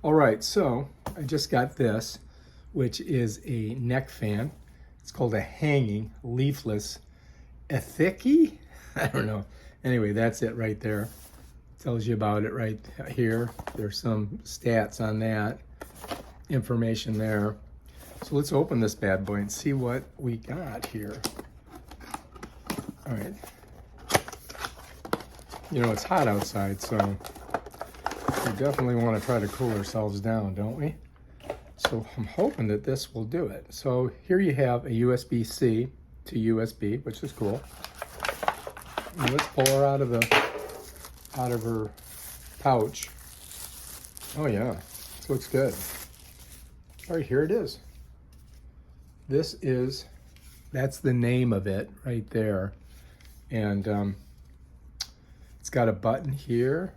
All right, so I just got this, which is a neck fan. It's called a hanging leafless ITHKY. I don't know. Anyway, that's it right there. Tells you about it right here. There's some stats on that, information there. So let's open this bad boy and see what we got here. All right. You know, it's hot outside, so we definitely want to try to cool ourselves down, don't we? So I'm hoping that this will do it. So here you have a USB-C to USB, which is cool. And let's pull her out of her pouch. Oh yeah, this looks good. All right, here it is. That's the name of it right there. And it's got a button here.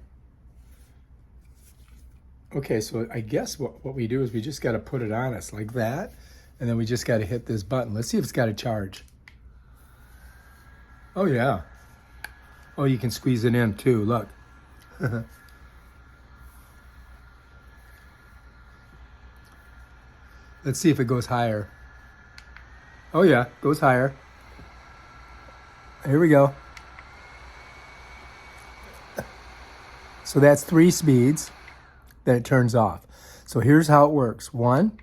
Okay, so I guess what we do is we just got to put it on us like that, and then we just got to hit this button. Let's see if it's got a charge. Oh yeah. Oh, you can squeeze it in too, look. Let's see if it goes higher. Oh yeah, goes higher. Here we go. So that's 3 speeds that it turns off. So here's how it works. 1,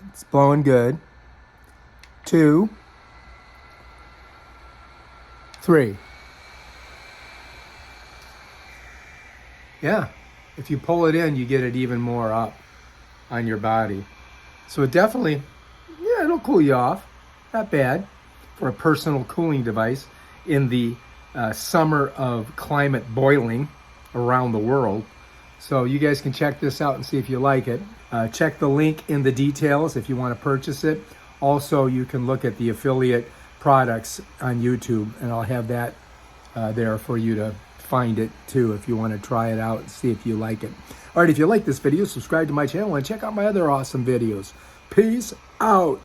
it's blowing good. 2, 3. Yeah, if you pull it in, you get it even more up on your body. So it definitely, yeah, it'll cool you off. Not bad for a personal cooling device in the summer of climate boiling around the world. So you guys can check this out and see if you like it. Check the link in the details if you want to purchase it. Also, you can look at the affiliate products on YouTube, and I'll have that there for you to find it too if you want to try it out and see if you like it. All right, if you like this video, subscribe to my channel and check out my other awesome videos. Peace out.